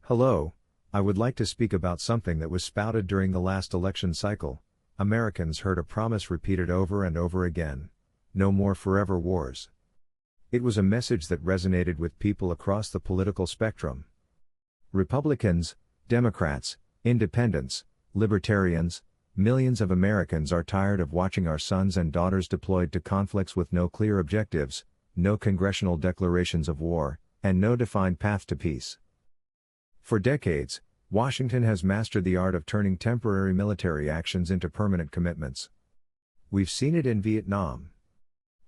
Hello, I would like to speak about something that was spouted during the last election cycle. Americans heard a promise repeated over and over again: no more forever wars. It was a message that resonated with people across the political spectrum. Republicans, Democrats, Independents, Libertarians, millions of Americans are tired of watching our sons and daughters deployed to conflicts with no clear objectives, no congressional declarations of war, and no defined path to peace. For decades, Washington has mastered the art of turning temporary military actions into permanent commitments. We've seen it in Vietnam.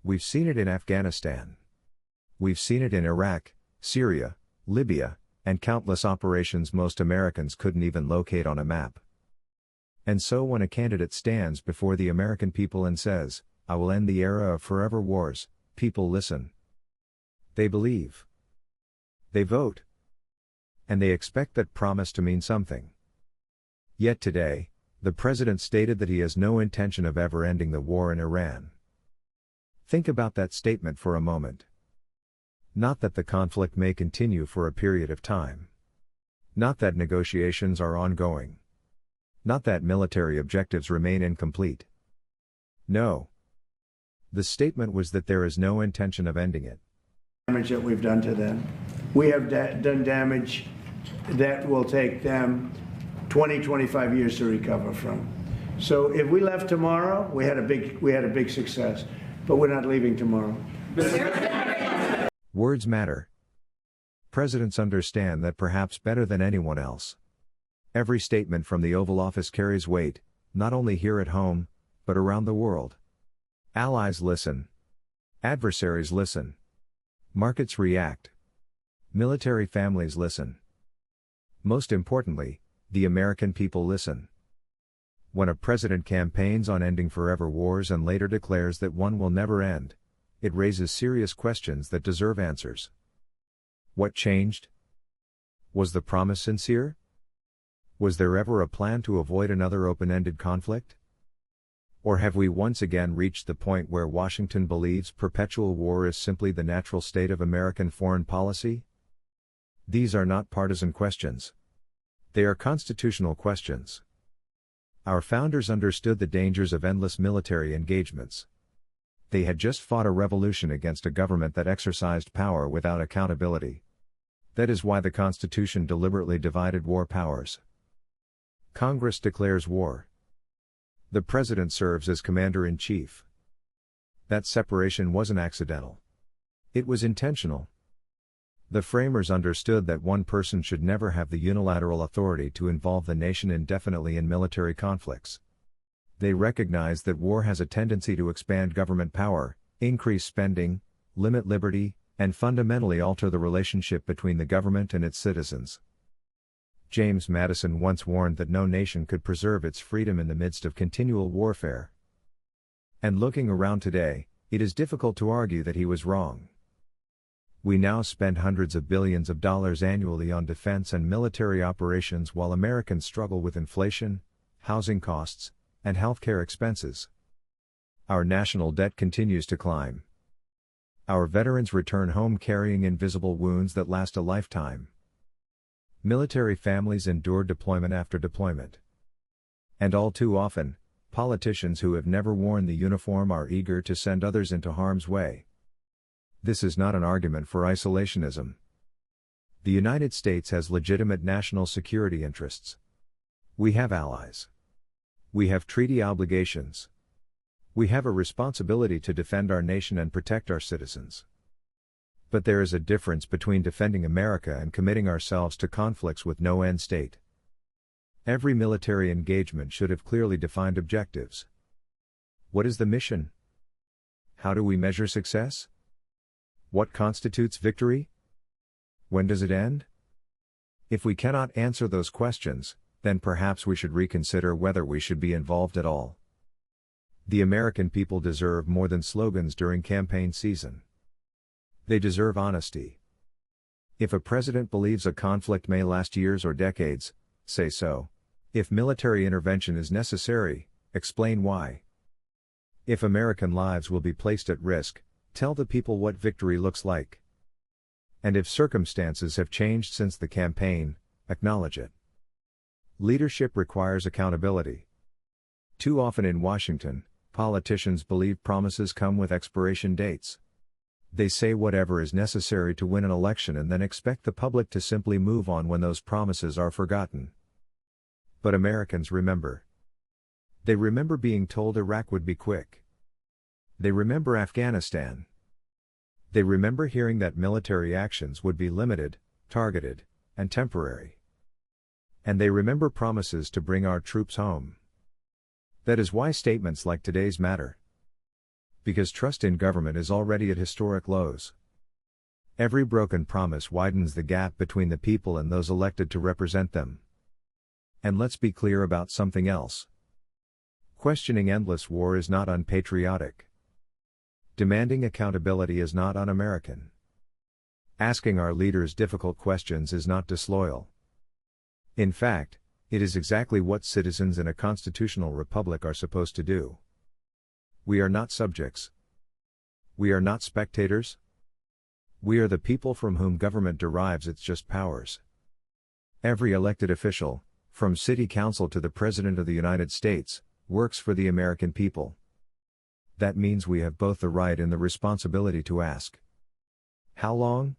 We've seen it in Afghanistan. We've seen it in Iraq, Syria, Libya, and countless operations most Americans couldn't even locate on a map. And so when a candidate stands before the American people and says, "I will end the era of forever wars," people listen. They believe. They vote. And they expect that promise to mean something. Yet today, the president stated that he has no intention of ever ending the war in Iran. Think about that statement for a moment. Not that the conflict may continue for a period of time. Not that negotiations are ongoing. Not that military objectives remain incomplete. No. The statement was that there is no intention of ending it. Damage that we've done to them. We have done damage that will take them 20, 25 years to recover from. So if we left tomorrow, we had a big success, but we're not leaving tomorrow. Words matter. Presidents understand that perhaps better than anyone else. Every statement from the Oval Office carries weight, not only here at home, but around the world. Allies listen. Adversaries listen. Markets react. Military families listen. Most importantly, the American people listen. When a president campaigns on ending forever wars and later declares that one will never end, it raises serious questions that deserve answers. What changed? Was the promise sincere? Was there ever a plan to avoid another open-ended conflict? Or have we once again reached the point where Washington believes perpetual war is simply the natural state of American foreign policy? These are not partisan questions. They are constitutional questions. Our founders understood the dangers of endless military engagements. They had just fought a revolution against a government that exercised power without accountability. That is why the Constitution deliberately divided war powers. Congress declares war. The President serves as Commander-in-Chief. That separation wasn't accidental. It was intentional. The framers understood that one person should never have the unilateral authority to involve the nation indefinitely in military conflicts. They recognized that war has a tendency to expand government power, increase spending, limit liberty, and fundamentally alter the relationship between the government and its citizens. James Madison once warned that no nation could preserve its freedom in the midst of continual warfare. And looking around today, it is difficult to argue that he was wrong. We now spend hundreds of billions of dollars annually on defense and military operations while Americans struggle with inflation, housing costs, and healthcare expenses. Our national debt continues to climb. Our veterans return home carrying invisible wounds that last a lifetime. Military families endure deployment after deployment. And all too often, politicians who have never worn the uniform are eager to send others into harm's way. This is not an argument for isolationism. The United States has legitimate national security interests. We have allies. We have treaty obligations. We have a responsibility to defend our nation and protect our citizens. But there is a difference between defending America and committing ourselves to conflicts with no end state. Every military engagement should have clearly defined objectives. What is the mission? How do we measure success? What constitutes victory? When does it end? If we cannot answer those questions, then perhaps we should reconsider whether we should be involved at all. The American people deserve more than slogans during campaign season. They deserve honesty. If a president believes a conflict may last years or decades, say so. If military intervention is necessary, explain why. If American lives will be placed at risk, tell the people what victory looks like. And if circumstances have changed since the campaign, Acknowledge it. Leadership requires accountability. Too often in Washington, politicians believe promises come with expiration dates. They say whatever is necessary to win an election and then expect the public to simply move on when those promises are forgotten. But Americans remember. They remember being told Iraq would be quick. They remember Afghanistan. They remember hearing that military actions would be limited, targeted, and temporary. And they remember promises to bring our troops home. That is why statements like today's matter. Because trust in government is already at historic lows. Every broken promise widens the gap between the people and those elected to represent them. And let's be clear about something else. Questioning endless war is not unpatriotic. Demanding accountability is not un-American. Asking our leaders difficult questions is not disloyal. In fact, it is exactly what citizens in a constitutional republic are supposed to do. We are not subjects. We are not spectators. We are the people from whom government derives its just powers. Every elected official, from city council to the President of the United States, works for the American people. That means we have both the right and the responsibility to ask. How long?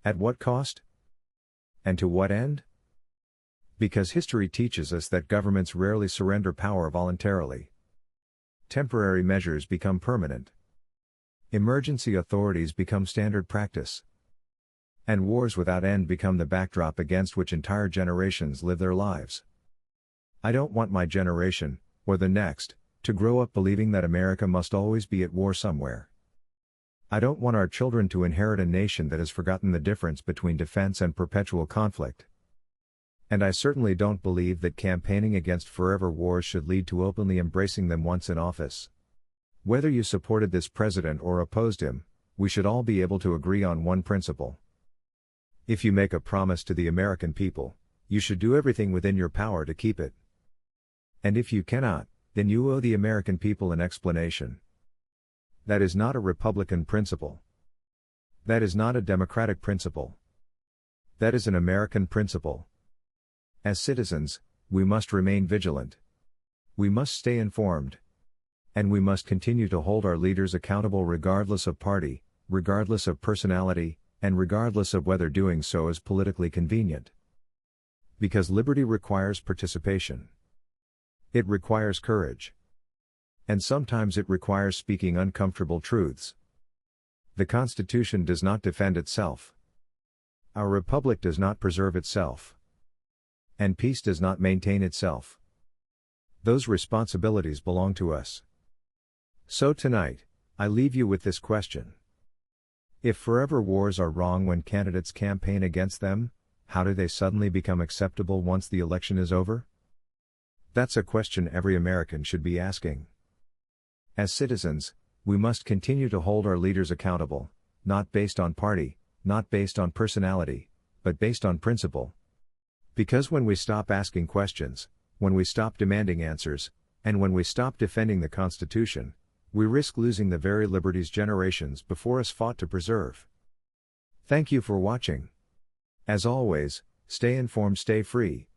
At what cost? And to what end? Because history teaches us that governments rarely surrender power voluntarily. Temporary measures become permanent. Emergency authorities become standard practice. And wars without end become the backdrop against which entire generations live their lives. I don't want my generation, or the next, to grow up believing that America must always be at war somewhere. I don't want our children to inherit a nation that has forgotten the difference between defense and perpetual conflict. And I certainly don't believe that campaigning against forever wars should lead to openly embracing them once in office. Whether you supported this president or opposed him, we should all be able to agree on one principle. If you make a promise to the American people, you should do everything within your power to keep it. And if you cannot, then you owe the American people an explanation. That is not a Republican principle. That is not a Democratic principle. That is an American principle. As citizens, we must remain vigilant. We must stay informed. And we must continue to hold our leaders accountable regardless of party, regardless of personality, and regardless of whether doing so is politically convenient. Because liberty requires participation. It requires courage. And sometimes it requires speaking uncomfortable truths. The Constitution does not defend itself. Our republic does not preserve itself. And peace does not maintain itself. Those responsibilities belong to us. So tonight, I leave you with this question. If forever wars are wrong when candidates campaign against them, how do they suddenly become acceptable once the election is over? That's a question every American should be asking. As citizens, we must continue to hold our leaders accountable, not based on party, not based on personality, but based on principle. Because when we stop asking questions, when we stop demanding answers, and when we stop defending the Constitution, we risk losing the very liberties generations before us fought to preserve. Thank you for watching. As always, stay informed, stay free.